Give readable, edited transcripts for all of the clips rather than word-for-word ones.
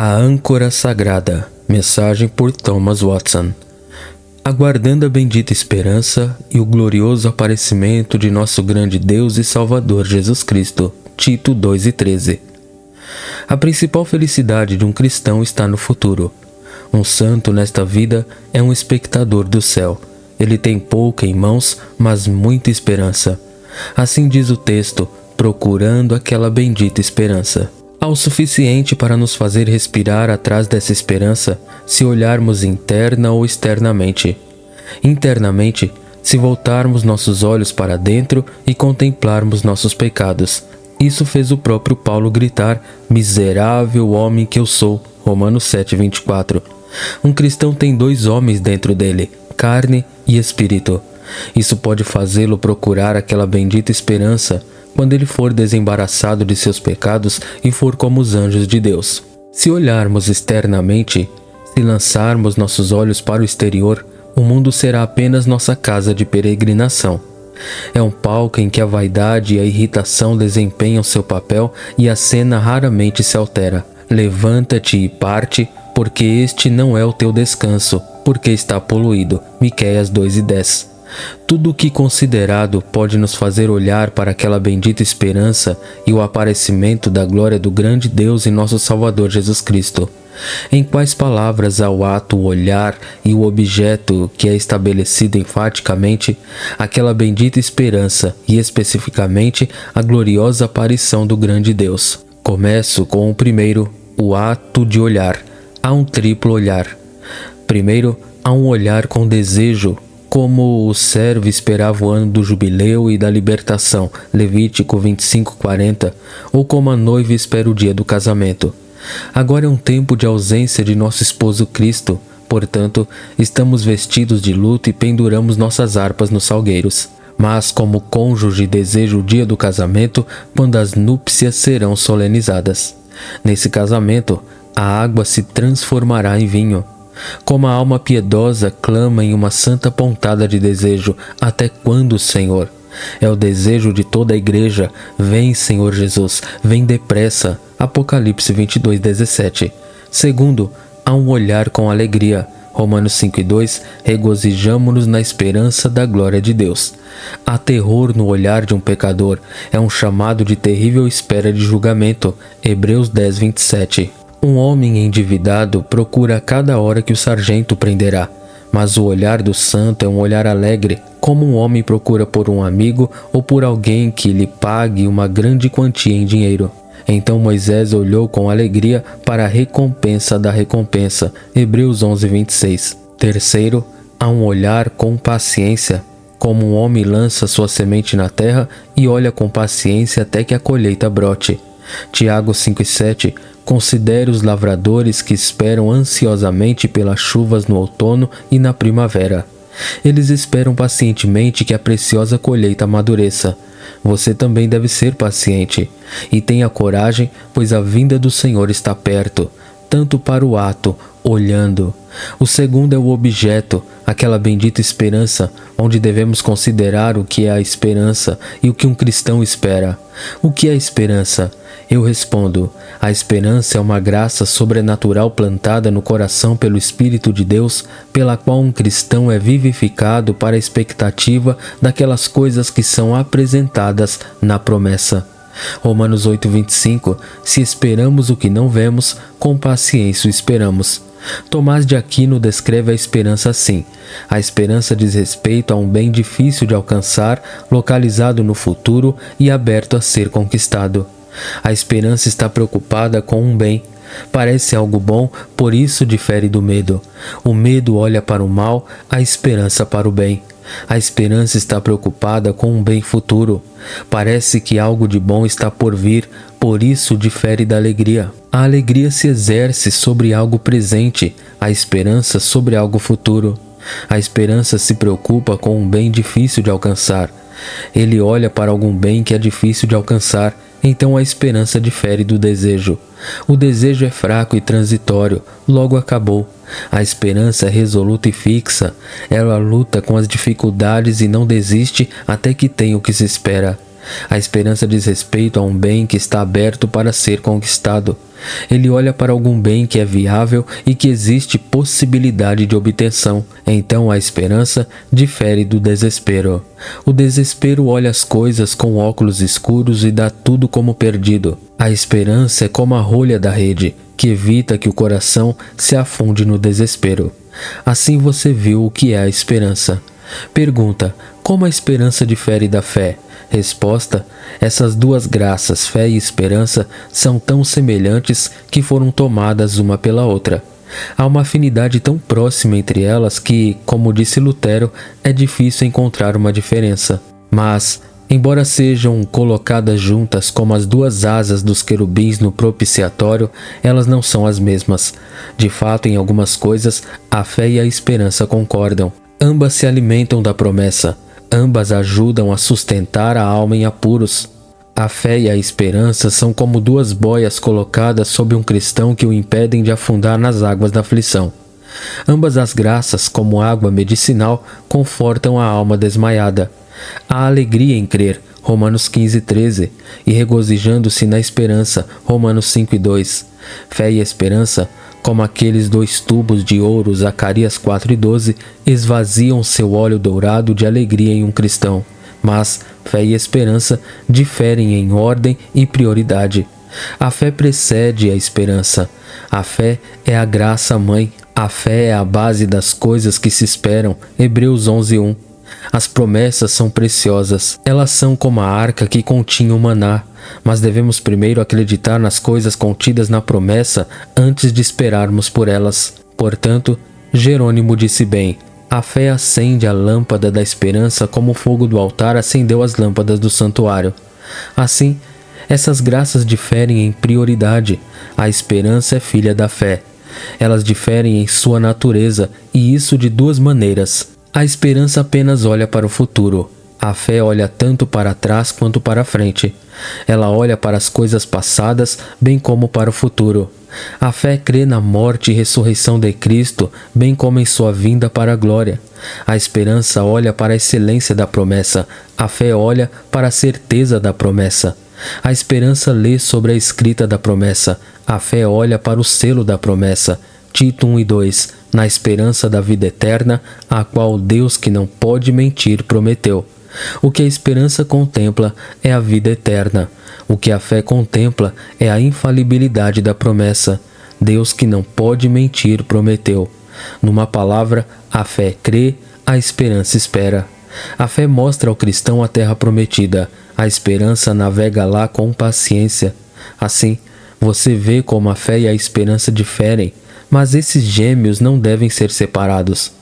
A âncora sagrada. Mensagem por Thomas Watson. Aguardando a bendita esperança e o glorioso aparecimento de nosso grande Deus e Salvador Jesus Cristo. Tito 2:13. A principal felicidade de um cristão está no futuro. Um santo nesta vida é um espectador do céu. Ele tem pouca em mãos, mas muita esperança. Assim diz o texto, procurando aquela bendita esperança. Há o suficiente para nos fazer respirar atrás dessa esperança, se olharmos interna ou externamente. Internamente, se voltarmos nossos olhos para dentro e contemplarmos nossos pecados. Isso fez o próprio Paulo gritar: miserável homem que eu sou. Romanos 7:24. Um cristão tem dois homens dentro dele, carne e espírito. Isso pode fazê-lo procurar aquela bendita esperança quando ele for desembaraçado de seus pecados e for como os anjos de Deus. Se olharmos externamente, se lançarmos nossos olhos para o exterior, o mundo será apenas nossa casa de peregrinação. É um palco em que a vaidade e a irritação desempenham seu papel e a cena raramente se altera. Levanta-te e parte, porque este não é o teu descanso, porque está poluído. Miqueias 2:10. Tudo o que considerado pode nos fazer olhar para aquela bendita esperança e o aparecimento da glória do grande Deus e nosso Salvador Jesus Cristo. Em quais palavras há o ato, o olhar e o objeto que é estabelecido enfaticamente aquela bendita esperança e especificamente a gloriosa aparição do grande Deus? Começo com o primeiro, o ato de olhar. Há um triplo olhar. Primeiro, há um olhar com desejo, como o servo esperava o ano do jubileu e da libertação, Levítico 25:40, ou como a noiva espera o dia do casamento. Agora é um tempo de ausência de nosso esposo Cristo, portanto, estamos vestidos de luto e penduramos nossas harpas nos salgueiros. Mas como cônjuge deseja o dia do casamento, quando as núpcias serão solenizadas. Nesse casamento, a água se transformará em vinho. Como a alma piedosa clama em uma santa pontada de desejo: até quando, Senhor? É o desejo de toda a igreja: vem, Senhor Jesus, vem depressa. Apocalipse 22:17. Segundo, há um olhar com alegria. Romanos 5:2, regozijamo-nos na esperança da glória de Deus. Há terror no olhar de um pecador, é um chamado de terrível espera de julgamento. Hebreus 10:27. Um homem endividado procura a cada hora que o sargento prenderá, mas o olhar do santo é um olhar alegre, como um homem procura por um amigo ou por alguém que lhe pague uma grande quantia em dinheiro. Então Moisés olhou com alegria para a recompensa da recompensa. Hebreus 11:26. Terceiro, há um olhar com paciência, como um homem lança sua semente na terra e olha com paciência até que a colheita brote. Tiago 5:7. Considere os lavradores que esperam ansiosamente pelas chuvas no outono e na primavera. Eles esperam pacientemente que a preciosa colheita amadureça. Você também deve ser paciente. E tenha coragem, pois a vinda do Senhor está perto, tanto para o ato, olhando. O segundo é o objeto, aquela bendita esperança, onde devemos considerar o que é a esperança e o que um cristão espera. O que é a esperança? Eu respondo: a esperança é uma graça sobrenatural plantada no coração pelo Espírito de Deus, pela qual um cristão é vivificado para a expectativa daquelas coisas que são apresentadas na promessa. Romanos 8:25. Se esperamos o que não vemos, com paciência o esperamos. Tomás de Aquino descreve a esperança assim: a esperança diz respeito a um bem difícil de alcançar, localizado no futuro e aberto a ser conquistado. A esperança está preocupada com um bem. Parece algo bom, por isso difere do medo. O medo olha para o mal, a esperança para o bem. A esperança está preocupada com um bem futuro. Parece que algo de bom está por vir, por isso difere da alegria. A alegria se exerce sobre algo presente, a esperança sobre algo futuro. A esperança se preocupa com um bem difícil de alcançar. Ele olha para algum bem que é difícil de alcançar, então a esperança difere do desejo. O desejo é fraco e transitório, logo acabou. A esperança é resoluta e fixa. Ela luta com as dificuldades e não desiste até que tenha o que se espera. A esperança diz respeito a um bem que está aberto para ser conquistado. Ele olha para algum bem que é viável e que existe possibilidade de obtenção. Então a esperança difere do desespero. O desespero olha as coisas com óculos escuros e dá tudo como perdido. A esperança é como a rolha da rede, que evita que o coração se afunde no desespero. Assim você viu o que é a esperança. Pergunta: como a esperança difere da fé? Resposta: essas duas graças, fé e esperança, são tão semelhantes que foram tomadas uma pela outra. Há uma afinidade tão próxima entre elas que, como disse Lutero, é difícil encontrar uma diferença. Mas, embora sejam colocadas juntas como as duas asas dos querubins no propiciatório, elas não são as mesmas. De fato, em algumas coisas, a fé e a esperança concordam. Ambas se alimentam da promessa. Ambas ajudam a sustentar a alma em apuros. A fé e a esperança são como duas boias colocadas sob um cristão que o impedem de afundar nas águas da aflição. Ambas as graças, como água medicinal, confortam a alma desmaiada. Há alegria em crer, Romanos 15:13, e regozijando-se na esperança, Romanos 5:2. Fé e esperança, como aqueles dois tubos de ouro, Zacarias 4:12, esvaziam seu óleo dourado de alegria em um cristão. Mas fé e esperança diferem em ordem e prioridade. A fé precede a esperança. A fé é a graça-mãe. A fé é a base das coisas que se esperam. Hebreus 11:1. As promessas são preciosas. Elas são como a arca que continha o maná. Mas devemos primeiro acreditar nas coisas contidas na promessa antes de esperarmos por elas. Portanto, Jerônimo disse bem: a fé acende a lâmpada da esperança como o fogo do altar acendeu as lâmpadas do santuário. Assim, essas graças diferem em prioridade. A esperança é filha da fé. Elas diferem em sua natureza, e isso de duas maneiras. A esperança apenas olha para o futuro. A fé olha tanto para trás quanto para frente. Ela olha para as coisas passadas, bem como para o futuro. A fé crê na morte e ressurreição de Cristo, bem como em sua vinda para a glória. A esperança olha para a excelência da promessa. A fé olha para a certeza da promessa. A esperança lê sobre a escrita da promessa. A fé olha para o selo da promessa. Tito 1:2, na esperança da vida eterna, a qual Deus, que não pode mentir, prometeu. O que a esperança contempla é a vida eterna. O que a fé contempla é a infalibilidade da promessa. Deus, que não pode mentir, prometeu. Numa palavra, a fé crê, a esperança espera. A fé mostra ao cristão a terra prometida. A esperança navega lá com paciência. Assim, você vê como a fé e a esperança diferem, mas esses gêmeos não devem ser separados.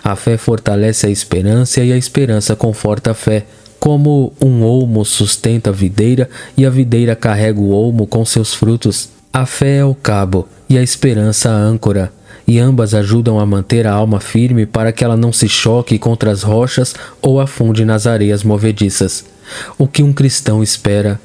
A fé fortalece a esperança e a esperança conforta a fé, como um olmo sustenta a videira e a videira carrega o olmo com seus frutos. A fé é o cabo e a esperança a âncora, e ambas ajudam a manter a alma firme para que ela não se choque contra as rochas ou afunde nas areias movediças. O que um cristão espera?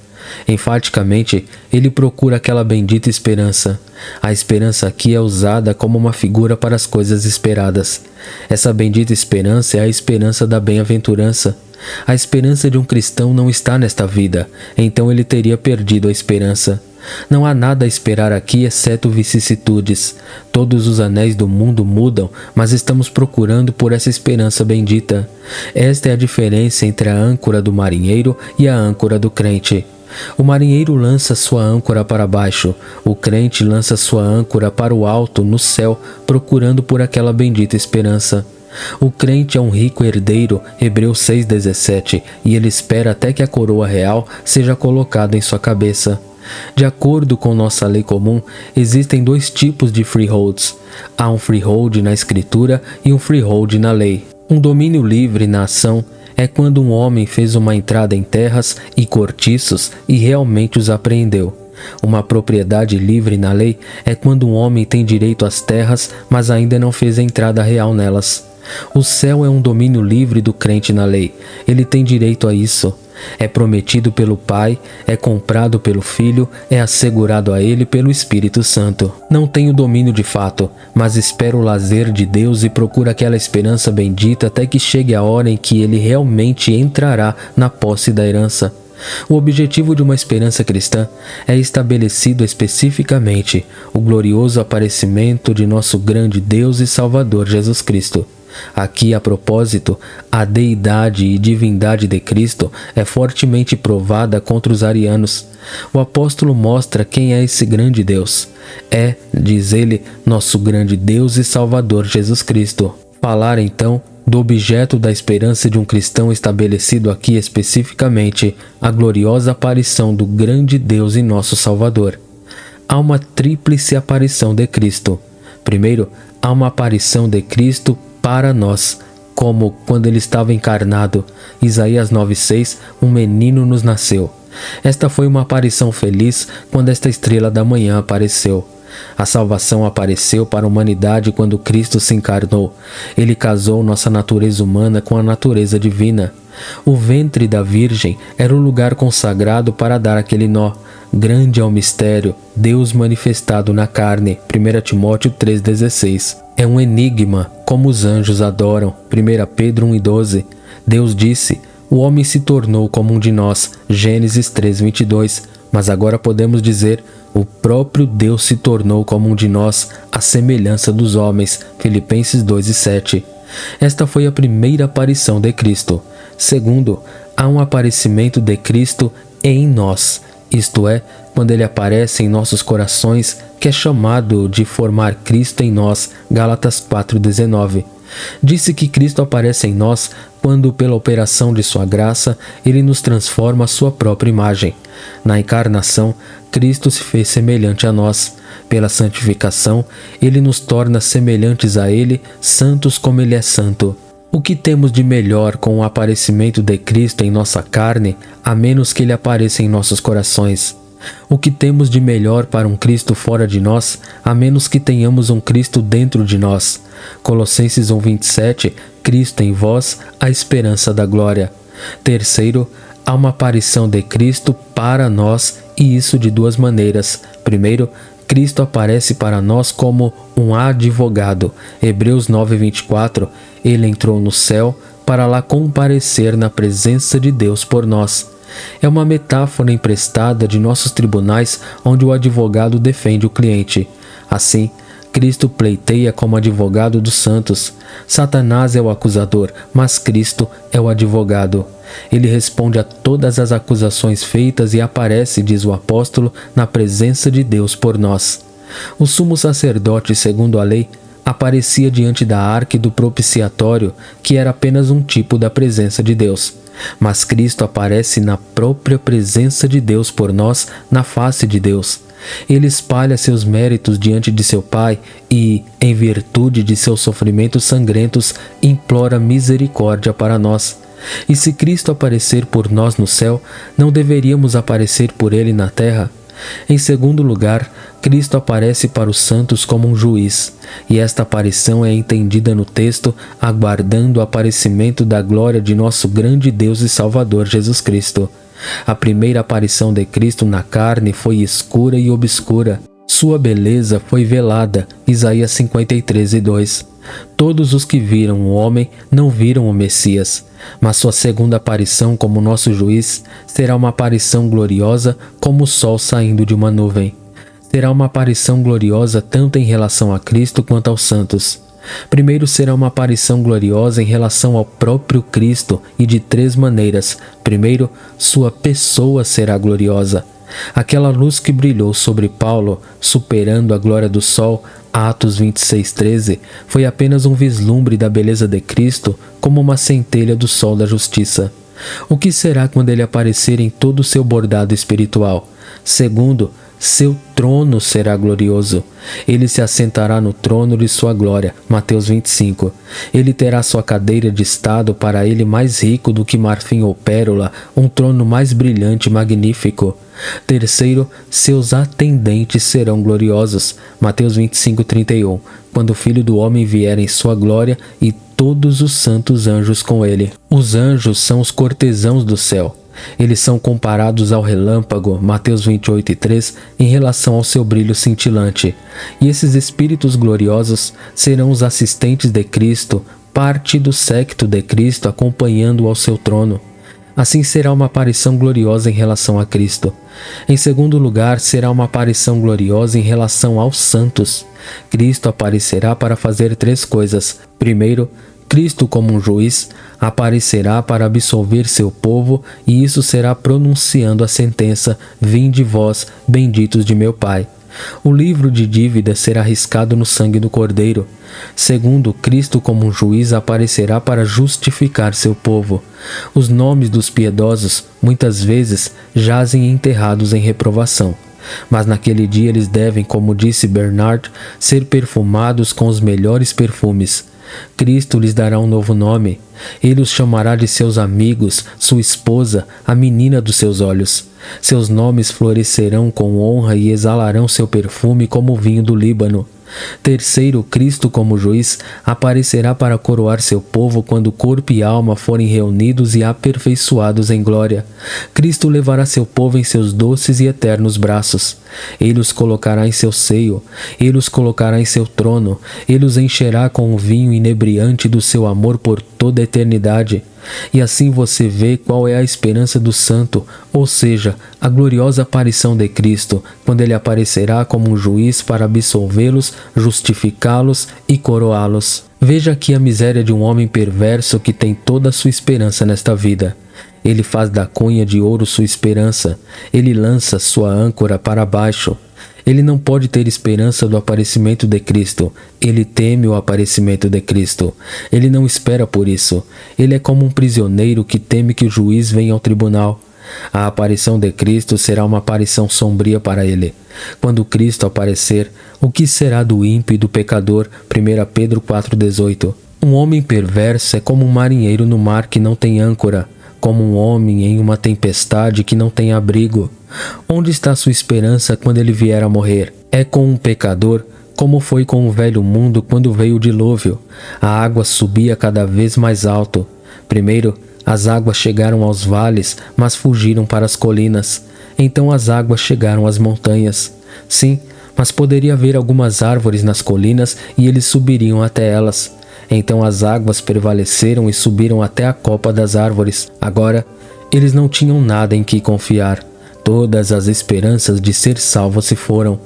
Enfaticamente, ele procura aquela bendita esperança. A esperança aqui é usada como uma figura para as coisas esperadas. Essa bendita esperança é a esperança da bem-aventurança. A esperança de um cristão não está nesta vida, então ele teria perdido a esperança. Não há nada a esperar aqui exceto vicissitudes. Todos os anéis do mundo mudam, mas estamos procurando por essa esperança bendita. Esta é a diferença entre a âncora do marinheiro e a âncora do crente. O marinheiro lança sua âncora para baixo, o crente lança sua âncora para o alto, no céu, procurando por aquela bendita esperança. O crente é um rico herdeiro, Hebreus 6,17, e ele espera até que a coroa real seja colocada em sua cabeça. De acordo com nossa lei comum, existem dois tipos de freeholds. Há um freehold na escritura e um freehold na lei. Um domínio livre na ação é quando um homem fez uma entrada em terras e cortiços e realmente os apreendeu. Uma propriedade livre na lei é quando um homem tem direito às terras, mas ainda não fez a entrada real nelas. O céu é um domínio livre do crente na lei. Ele tem direito a isso. É prometido pelo Pai, é comprado pelo Filho, é assegurado a Ele pelo Espírito Santo. Não tem o domínio de fato, mas espera o lazer de Deus e procura aquela esperança bendita até que chegue a hora em que ele realmente entrará na posse da herança. O objetivo de uma esperança cristã é estabelecido especificamente o glorioso aparecimento de nosso grande Deus e Salvador Jesus Cristo. Aqui, a propósito, a deidade e divindade de Cristo é fortemente provada contra os arianos. O apóstolo mostra quem é esse grande Deus. É, diz ele, nosso grande Deus e Salvador Jesus Cristo. Falar então do objeto da esperança de um cristão estabelecido aqui especificamente, a gloriosa aparição do grande Deus e nosso Salvador. Há uma tríplice aparição de Cristo. Primeiro, há uma aparição de Cristo para nós, como quando ele estava encarnado. Isaías 9:6, um menino nos nasceu. Esta foi uma aparição feliz quando esta estrela da manhã apareceu. A salvação apareceu para a humanidade quando Cristo se encarnou. Ele casou nossa natureza humana com a natureza divina. O ventre da Virgem era o lugar consagrado para dar aquele nó. Grande é o mistério, Deus manifestado na carne. 1 Timóteo 3,16. É um enigma, como os anjos adoram. 1 Pedro 1,12. Deus disse: o homem se tornou como um de nós. Gênesis 3,22. Mas agora podemos dizer: o próprio Deus se tornou como um de nós, à semelhança dos homens. Filipenses 2,7. Esta foi a primeira aparição de Cristo. Segundo, há um aparecimento de Cristo em nós. Isto é, quando ele aparece em nossos corações, que é chamado de formar Cristo em nós. Gálatas 4,19. Disse que Cristo aparece em nós quando, pela operação de sua graça, ele nos transforma à sua própria imagem. Na encarnação, Cristo se fez semelhante a nós. Pela santificação, ele nos torna semelhantes a ele, santos como ele é santo. O que temos de melhor com o aparecimento de Cristo em nossa carne, a menos que ele apareça em nossos corações? O que temos de melhor para um Cristo fora de nós, a menos que tenhamos um Cristo dentro de nós? Colossenses 1,27, Cristo em vós, a esperança da glória. Terceiro, há uma aparição de Cristo para nós, e isso de duas maneiras. Primeiro, Cristo aparece para nós como um advogado. Hebreus 9,24, ele entrou no céu para lá comparecer na presença de Deus por nós. É uma metáfora emprestada de nossos tribunais, onde o advogado defende o cliente. Assim, Cristo pleiteia como advogado dos santos. Satanás é o acusador, mas Cristo é o advogado. Ele responde a todas as acusações feitas e aparece, diz o apóstolo, na presença de Deus por nós. O sumo sacerdote, segundo a lei, aparecia diante da arca do propiciatório, que era apenas um tipo da presença de Deus. Mas Cristo aparece na própria presença de Deus por nós, na face de Deus. Ele espalha seus méritos diante de seu Pai e, em virtude de seus sofrimentos sangrentos, implora misericórdia para nós. E se Cristo aparecer por nós no céu, não deveríamos aparecer por ele na terra? Em segundo lugar, Cristo aparece para os santos como um juiz, e esta aparição é entendida no texto aguardando o aparecimento da glória de nosso grande Deus e Salvador Jesus Cristo. A primeira aparição de Cristo na carne foi escura e obscura. Sua beleza foi velada. Isaías 53:2. Todos os que viram o homem não viram o Messias, mas sua segunda aparição como nosso juiz será uma aparição gloriosa como o sol saindo de uma nuvem. Será uma aparição gloriosa tanto em relação a Cristo quanto aos santos. Primeiro será uma aparição gloriosa em relação ao próprio Cristo e de três maneiras. Primeiro, sua pessoa será gloriosa. Aquela luz que brilhou sobre Paulo, superando a glória do sol, Atos 26:13, foi apenas um vislumbre da beleza de Cristo, como uma centelha do sol da justiça. O que será quando ele aparecer em todo o seu bordado espiritual? Segundo, seu trono será glorioso. Ele se assentará no trono de sua glória. Mateus 25. Ele terá sua cadeira de estado para ele mais rico do que marfim ou pérola, um trono mais brilhante e magnífico. Terceiro, seus atendentes serão gloriosos. Mateus 25:31. Quando o Filho do Homem vier em sua glória e todos os santos anjos com ele. Os anjos são os cortesãos do céu. Eles são comparados ao relâmpago, Mateus 28:3, em relação ao seu brilho cintilante. E esses espíritos gloriosos serão os assistentes de Cristo, parte do séquito de Cristo acompanhando-o ao seu trono. Assim será uma aparição gloriosa em relação a Cristo. Em segundo lugar, será uma aparição gloriosa em relação aos santos. Cristo aparecerá para fazer três coisas. Primeiro, Cristo, como um juiz, aparecerá para absolver seu povo, e isso será pronunciando a sentença: vinde vós, benditos de meu Pai. O livro de dívidas será riscado no sangue do Cordeiro. Segundo, Cristo, como um juiz, aparecerá para justificar seu povo. Os nomes dos piedosos, muitas vezes, jazem enterrados em reprovação. Mas naquele dia eles devem, como disse Bernard, ser perfumados com os melhores perfumes. Cristo lhes dará um novo nome. Ele os chamará de seus amigos, sua esposa, a menina dos seus olhos. Seus nomes florescerão com honra e exalarão seu perfume como o vinho do Líbano. Terceiro, Cristo, como juiz, aparecerá para coroar seu povo quando corpo e alma forem reunidos e aperfeiçoados em glória. Cristo levará seu povo em seus doces e eternos braços. Ele os colocará em seu seio, ele os colocará em seu trono, ele os encherá com o vinho inebriante do seu amor por toda a eternidade. E assim você vê qual é a esperança do santo, ou seja, a gloriosa aparição de Cristo, quando ele aparecerá como um juiz para absolvê-los, justificá-los e coroá-los. Veja aqui a miséria de um homem perverso que tem toda a sua esperança nesta vida. Ele faz da cunha de ouro sua esperança, ele lança sua âncora para baixo. Ele não pode ter esperança do aparecimento de Cristo. Ele teme o aparecimento de Cristo. Ele não espera por isso. Ele é como um prisioneiro que teme que o juiz venha ao tribunal. A aparição de Cristo será uma aparição sombria para ele. Quando Cristo aparecer, o que será do ímpio e do pecador? 1 Pedro 4,18. Um homem perverso é como um marinheiro no mar que não tem âncora, como um homem em uma tempestade que não tem abrigo. Onde está sua esperança quando ele vier a morrer? É com um pecador, como foi com o velho mundo quando veio o dilúvio. A água subia cada vez mais alto. Primeiro, as águas chegaram aos vales, mas fugiram para as colinas. Então as águas chegaram às montanhas. Sim, mas poderia haver algumas árvores nas colinas e eles subiriam até elas. Então as águas prevaleceram e subiram até a copa das árvores. Agora, eles não tinham nada em que confiar. Todas as esperanças de ser salvo se foram.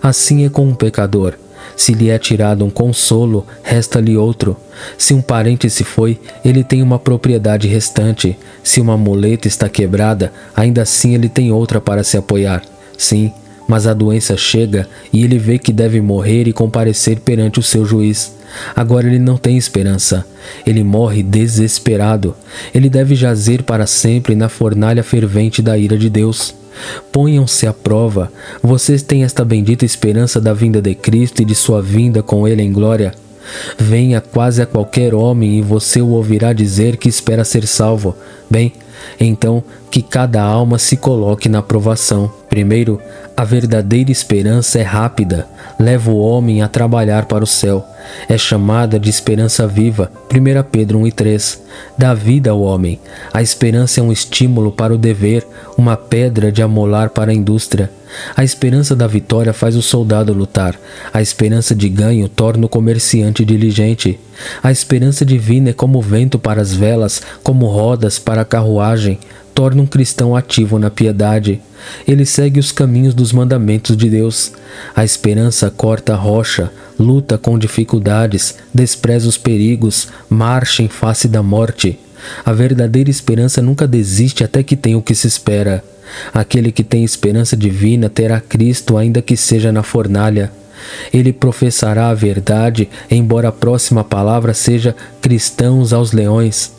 Assim é com um pecador. Se lhe é tirado um consolo, resta-lhe outro. Se um parente se foi, ele tem uma propriedade restante. Se uma muleta está quebrada, ainda assim ele tem outra para se apoiar. Sim, mas a doença chega e ele vê que deve morrer e comparecer perante o seu juiz. Agora ele não tem esperança. Ele morre desesperado. Ele deve jazer para sempre na fornalha fervente da ira de Deus. Ponham-se à prova. Vocês têm esta bendita esperança da vinda de Cristo e de sua vinda com Ele em glória. Venha quase a qualquer homem e você o ouvirá dizer que espera ser salvo. Bem, então que cada alma se coloque na provação. Primeiro, a verdadeira esperança é rápida, leva o homem a trabalhar para o céu. É chamada de esperança viva, 1 Pedro 1,3. Dá vida ao homem. A esperança é um estímulo para o dever, uma pedra de amolar para a indústria. A esperança da vitória faz o soldado lutar. A esperança de ganho torna o comerciante diligente. A esperança divina é como vento para as velas, como rodas para a carruagem. Torna um cristão ativo na piedade. Ele segue os caminhos dos mandamentos de Deus. A esperança corta a rocha, luta com dificuldades, despreza os perigos, marcha em face da morte. A verdadeira esperança nunca desiste até que tenha o que se espera. Aquele que tem esperança divina terá Cristo, ainda que seja na fornalha. Ele professará a verdade, embora a próxima palavra seja cristãos aos leões.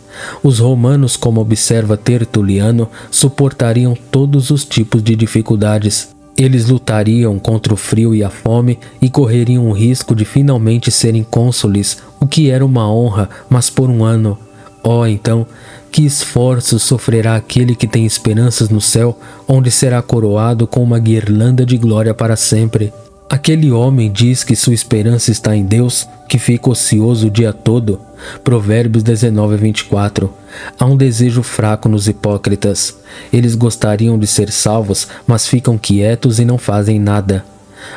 Os romanos, como observa Tertuliano, suportariam todos os tipos de dificuldades. Eles lutariam contra o frio e a fome e correriam o risco de finalmente serem cônsules, o que era uma honra, mas por um ano. Oh, então, que esforço sofrerá aquele que tem esperanças no céu, onde será coroado com uma guirlanda de glória para sempre. Aquele homem diz que sua esperança está em Deus, que fica ocioso o dia todo. Provérbios 19:24. Há um desejo fraco nos hipócritas. Eles gostariam de ser salvos, mas ficam quietos e não fazem nada.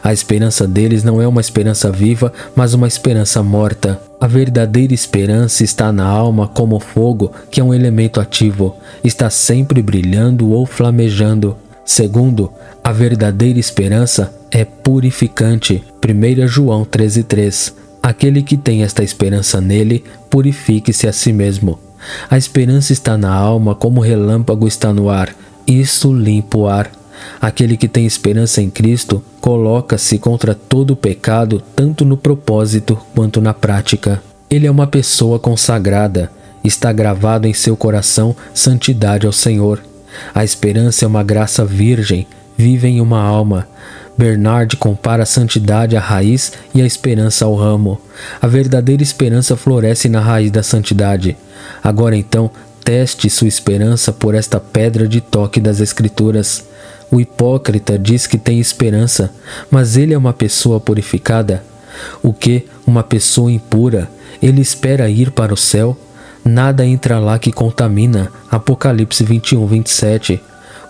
A esperança deles não é uma esperança viva, mas uma esperança morta. A verdadeira esperança está na alma como fogo, que é um elemento ativo, está sempre brilhando ou flamejando. Segundo, a verdadeira esperança é purificante. 1 João 13,3. Aquele que tem esta esperança nele, purifique-se a si mesmo. A esperança está na alma como o relâmpago está no ar. Isso limpa o ar. Aquele que tem esperança em Cristo coloca-se contra todo o pecado, tanto no propósito quanto na prática. Ele é uma pessoa consagrada. Está gravado em seu coração santidade ao Senhor. A esperança é uma graça virgem, vive em uma alma. Bernard compara a santidade à raiz e a esperança ao ramo. A verdadeira esperança floresce na raiz da santidade. Agora então, teste sua esperança por esta pedra de toque das Escrituras. O hipócrita diz que tem esperança, mas ele é uma pessoa purificada. O que? Uma pessoa impura. Ele espera ir para o céu. Nada entra lá que contamina. Apocalipse 21:27.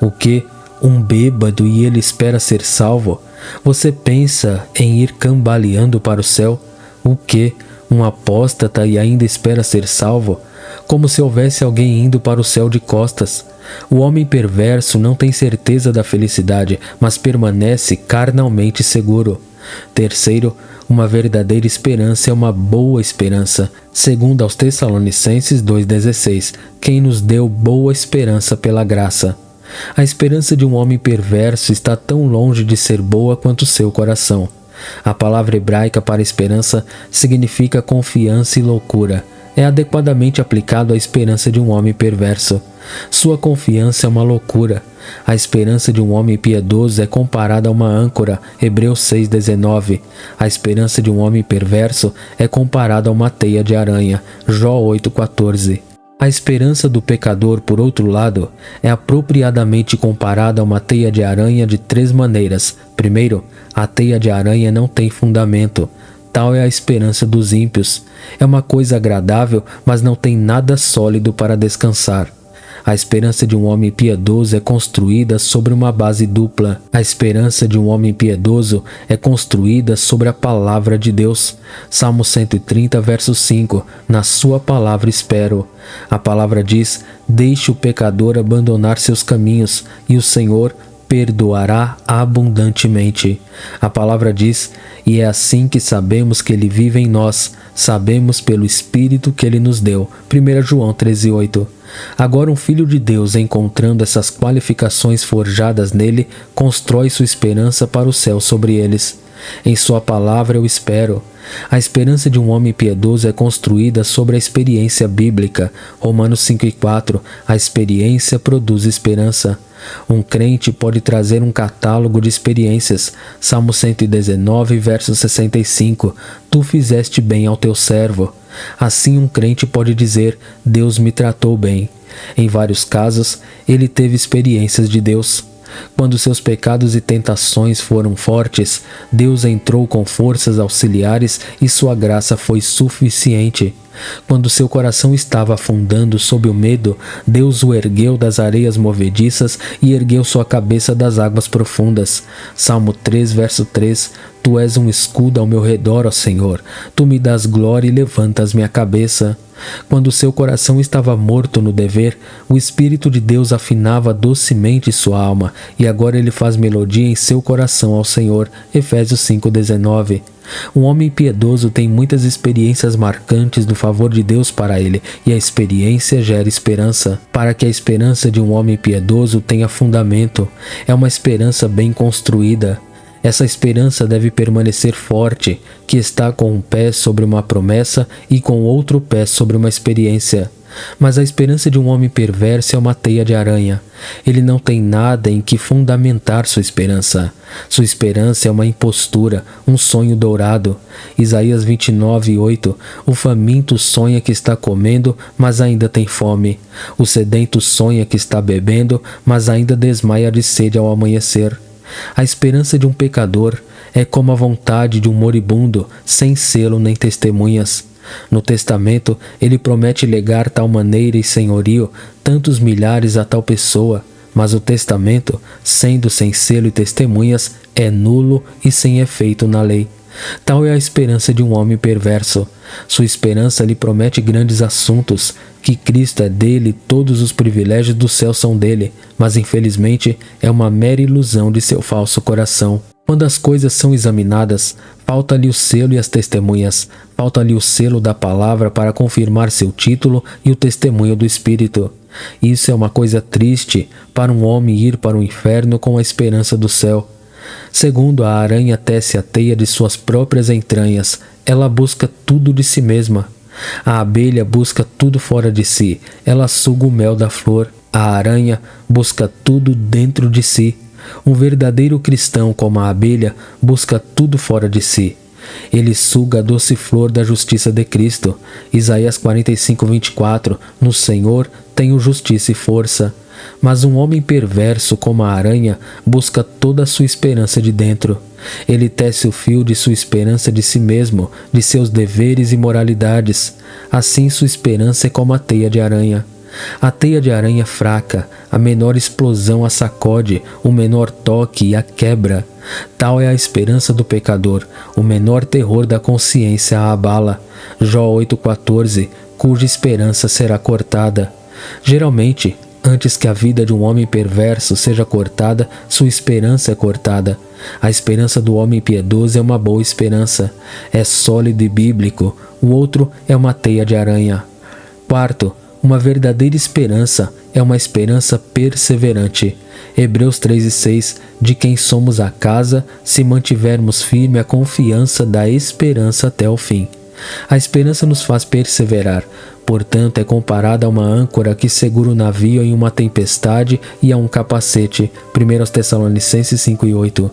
O que? Um bêbado e ele espera ser salvo? Você pensa em ir cambaleando para o céu? O que? Um apóstata e ainda espera ser salvo? Como se houvesse alguém indo para o céu de costas. O homem perverso não tem certeza da felicidade, mas permanece carnalmente seguro. Terceiro, uma verdadeira esperança é uma boa esperança. Segundo aos Tessalonicenses 2,16, quem nos deu boa esperança pela graça. A esperança de um homem perverso está tão longe de ser boa quanto seu coração. A palavra hebraica para esperança significa confiança e loucura. É adequadamente aplicado à esperança de um homem perverso. Sua confiança é uma loucura. A esperança de um homem piedoso é comparada a uma âncora, Hebreus 6,19. A esperança de um homem perverso é comparada a uma teia de aranha, Jó 8,14. A esperança do pecador, por outro lado, é apropriadamente comparada a uma teia de aranha de 3 maneiras. Primeiro, a teia de aranha não tem fundamento. Tal é a esperança dos ímpios. É uma coisa agradável, mas não tem nada sólido para descansar. A esperança de um homem piedoso é construída sobre uma base dupla. A esperança de um homem piedoso é construída sobre a palavra de Deus. Salmo 130, verso 5. Na sua palavra espero. A palavra diz: deixe o pecador abandonar seus caminhos, e o Senhor perdoará abundantemente. A palavra diz: e é assim que sabemos que ele vive em nós, sabemos pelo Espírito que ele nos deu. 1 João 13,8. Agora um filho de Deus, encontrando essas qualificações forjadas nele, constrói sua esperança para o céu sobre eles. Em sua palavra eu espero. A esperança de um homem piedoso é construída sobre a experiência bíblica. Romanos 5,4. A experiência produz esperança. Um crente pode trazer um catálogo de experiências. Salmo 119, verso 65. Tu fizeste bem ao teu servo. Assim um crente pode dizer: Deus me tratou bem. Em vários casos, ele teve experiências de Deus. Quando seus pecados e tentações foram fortes, Deus entrou com forças auxiliares e sua graça foi suficiente. Quando seu coração estava afundando sob o medo, Deus o ergueu das areias movediças e ergueu sua cabeça das águas profundas. Salmo 3, verso 3. Tu és um escudo ao meu redor, ó Senhor. Tu me dás glória e levantas minha cabeça. Quando seu coração estava morto no dever, o Espírito de Deus afinava docemente sua alma, e agora ele faz melodia em seu coração ao Senhor. Efésios 5,19. Um homem piedoso tem muitas experiências marcantes do favor de Deus para ele, e a experiência gera esperança. Para que a esperança de um homem piedoso tenha fundamento, é uma esperança bem construída. Essa esperança deve permanecer forte, que está com um pé sobre uma promessa e com outro pé sobre uma experiência. Mas a esperança de um homem perverso é uma teia de aranha. Ele não tem nada em que fundamentar sua esperança. Sua esperança é uma impostura, um sonho dourado. Isaías 29:8. O faminto sonha que está comendo, mas ainda tem fome. O sedento sonha que está bebendo, mas ainda desmaia de sede ao amanhecer. A esperança de um pecador é como a vontade de um moribundo, sem selo nem testemunhas. No testamento, ele promete legar tal maneira e senhorio tantos milhares a tal pessoa. Mas o testamento, sendo sem selo e testemunhas, é nulo e sem efeito na lei. Tal é a esperança de um homem perverso. Sua esperança lhe promete grandes assuntos, que Cristo é dele, todos os privilégios do céu são dele, mas infelizmente é uma mera ilusão de seu falso coração. Quando as coisas são examinadas, falta-lhe o selo e as testemunhas, falta-lhe o selo da palavra para confirmar seu título e o testemunho do Espírito. Isso é uma coisa triste para um homem ir para o inferno com a esperança do céu. Segundo a aranha tece a teia de suas próprias entranhas, ela busca tudo de si mesma. A abelha busca tudo fora de si, ela suga o mel da flor. A aranha busca tudo dentro de si. Um verdadeiro cristão, como a abelha, busca tudo fora de si. Ele suga a doce flor da justiça de Cristo. Isaías 45:24. No Senhor tenho justiça e força. Mas um homem perverso como a aranha busca toda a sua esperança de dentro. Ele tece o fio de sua esperança de si mesmo, de seus deveres e moralidades. Assim sua esperança é como a teia de aranha. A teia de aranha é fraca, a menor explosão a sacode, o menor toque a quebra. Tal é a esperança do pecador, o menor terror da consciência a abala. Jó 8,14, cuja esperança será cortada. Geralmente, antes que a vida de um homem perverso seja cortada, sua esperança é cortada. A esperança do homem piedoso é uma boa esperança, é sólido e bíblico. O outro é uma teia de aranha. Quarto, uma verdadeira esperança é uma esperança perseverante. Hebreus 3:6, de quem somos a casa, se mantivermos firme a confiança da esperança até o fim. A esperança nos faz perseverar, portanto é comparada a uma âncora que segura o navio em uma tempestade e a um capacete. 1 Tessalonicenses 5:8.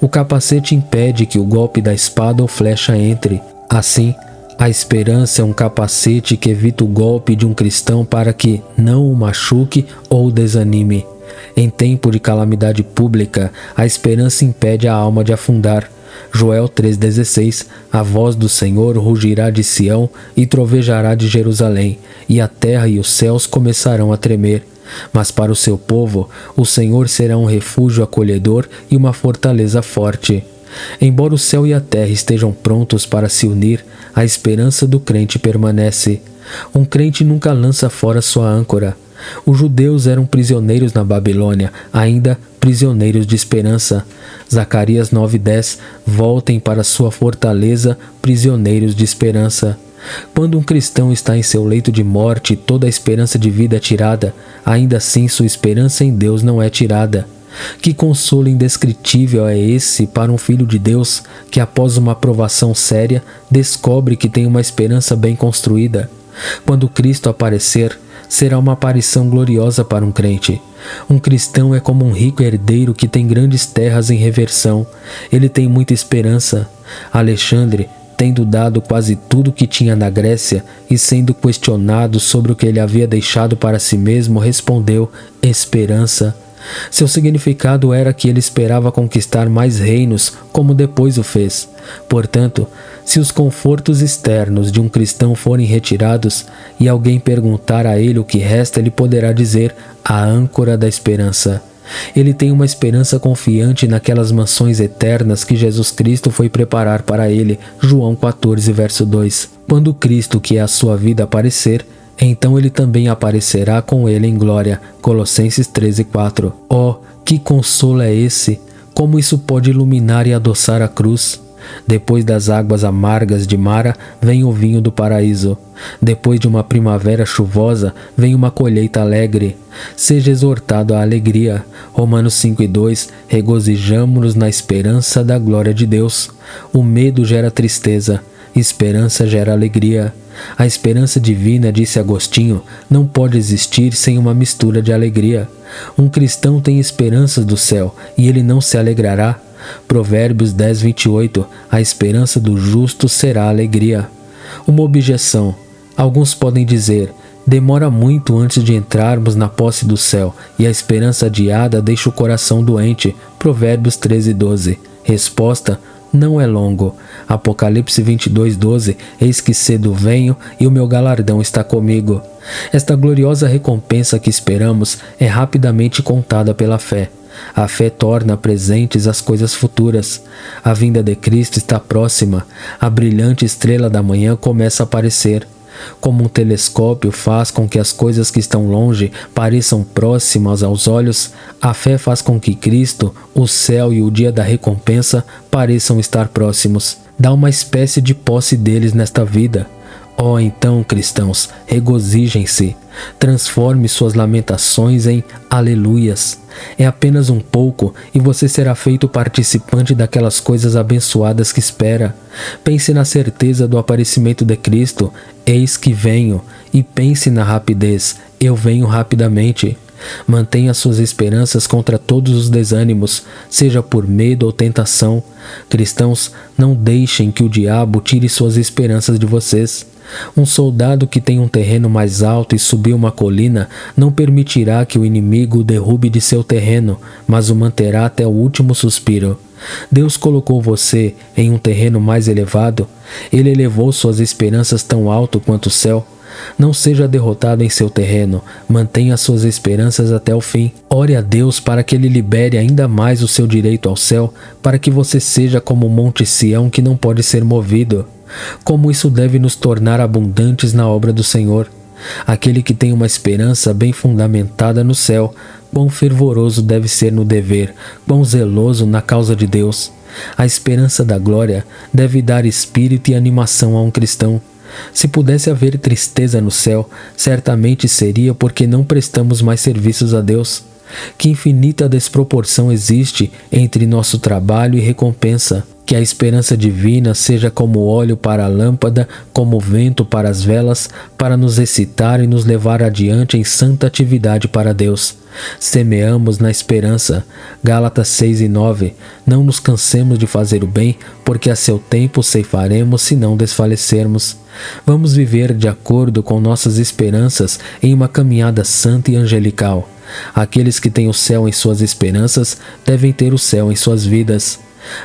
O capacete impede que o golpe da espada ou flecha entre. Assim, a esperança é um capacete que evita o golpe de um cristão para que não o machuque ou o desanime. Em tempo de calamidade pública, a esperança impede a alma de afundar. Joel 3,16. A voz do Senhor rugirá de Sião e trovejará de Jerusalém, e a terra e os céus começarão a tremer. Mas para o seu povo, o Senhor será um refúgio acolhedor e uma fortaleza forte. Embora o céu e a terra estejam prontos para se unir, a esperança do crente permanece. Um crente nunca lança fora sua âncora. Os judeus eram prisioneiros na Babilônia, ainda prisioneiros de esperança. Zacarias 9:10. Voltem para sua fortaleza, prisioneiros de esperança. Quando um cristão está em seu leito de morte e toda a esperança de vida é tirada, ainda assim sua esperança em Deus não é tirada. Que consolo indescritível é esse para um filho de Deus que, após uma provação séria, descobre que tem uma esperança bem construída. Quando Cristo aparecer, será uma aparição gloriosa para um crente. Um cristão é como um rico herdeiro que tem grandes terras em reversão. Ele tem muita esperança. Alexandre, tendo dado quase tudo que tinha na Grécia e sendo questionado sobre o que ele havia deixado para si mesmo, respondeu: esperança. Seu significado era que ele esperava conquistar mais reinos, como depois o fez. Portanto, se os confortos externos de um cristão forem retirados e alguém perguntar a ele o que resta, ele poderá dizer: a âncora da esperança. Ele tem uma esperança confiante naquelas mansões eternas que Jesus Cristo foi preparar para ele. João 14, verso 2. Quando Cristo, que é a sua vida, aparecer, então ele também aparecerá com ele em glória. Colossenses 13:4. Oh, que consolo é esse! Como isso pode iluminar e adoçar a cruz! Depois das águas amargas de Mara, vem o vinho do paraíso. Depois de uma primavera chuvosa, vem uma colheita alegre. Seja exortado à alegria. Romanos 5:2. Regozijamo-nos na esperança da glória de Deus. O medo gera tristeza. Esperança gera alegria. A esperança divina, disse Agostinho, não pode existir sem uma mistura de alegria. Um cristão tem esperanças do céu e ele não se alegrará. Provérbios 10:28. A esperança do justo será alegria. Uma objeção. Alguns podem dizer: demora muito antes de entrarmos na posse do céu e a esperança adiada deixa o coração doente. Provérbios 13:12. Resposta: não é longo. Apocalipse 22:12. Eis que cedo venho e o meu galardão está comigo. Esta gloriosa recompensa que esperamos é rapidamente contada pela fé. A fé torna presentes as coisas futuras. A vinda de Cristo está próxima. A brilhante estrela da manhã começa a aparecer. Como um telescópio faz com que as coisas que estão longe pareçam próximas aos olhos, a fé faz com que Cristo, o céu e o dia da recompensa pareçam estar próximos. Dá uma espécie de posse deles nesta vida. Oh, então, cristãos, regozijem-se. Transforme suas lamentações em aleluias. É apenas um pouco e você será feito participante daquelas coisas abençoadas que espera. Pense na certeza do aparecimento de Cristo. Eis que venho. E pense na rapidez. Eu venho rapidamente. Mantenha suas esperanças contra todos os desânimos, seja por medo ou tentação. Cristãos, não deixem que o diabo tire suas esperanças de vocês. Um soldado que tem um terreno mais alto e subiu uma colina não permitirá que o inimigo o derrube de seu terreno, mas o manterá até o último suspiro. Deus colocou você em um terreno mais elevado. Ele elevou suas esperanças tão alto quanto o céu. Não seja derrotado em seu terreno, mantenha suas esperanças até o fim. Ore a Deus para que Ele libere ainda mais o seu direito ao céu, para que você seja como o Monte Sião que não pode ser movido. Como isso deve nos tornar abundantes na obra do Senhor. Aquele que tem uma esperança bem fundamentada no céu, quão fervoroso deve ser no dever, quão zeloso na causa de Deus. A esperança da glória deve dar espírito e animação a um cristão. Se pudesse haver tristeza no céu, certamente seria porque não prestamos mais serviços a Deus. Que infinita desproporção existe entre nosso trabalho e recompensa. Que a esperança divina seja como óleo para a lâmpada, como vento para as velas, para nos excitar e nos levar adiante em santa atividade para Deus. Semeamos na esperança. Gálatas 6:9. Não nos cansemos de fazer o bem, porque a seu tempo ceifaremos se não desfalecermos. Vamos viver de acordo com nossas esperanças em uma caminhada santa e angelical. Aqueles que têm o céu em suas esperanças devem ter o céu em suas vidas.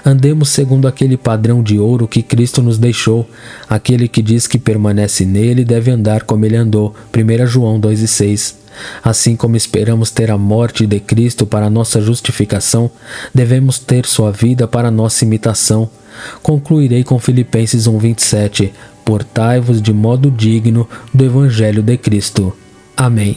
Andemos segundo aquele padrão de ouro que Cristo nos deixou. Aquele que diz que permanece nele deve andar como ele andou. 1 João 2:6. Assim como esperamos ter a morte de Cristo para a nossa justificação, devemos ter sua vida para a nossa imitação. Concluirei com Filipenses 1:27. Portai-vos de modo digno do Evangelho de Cristo. Amém.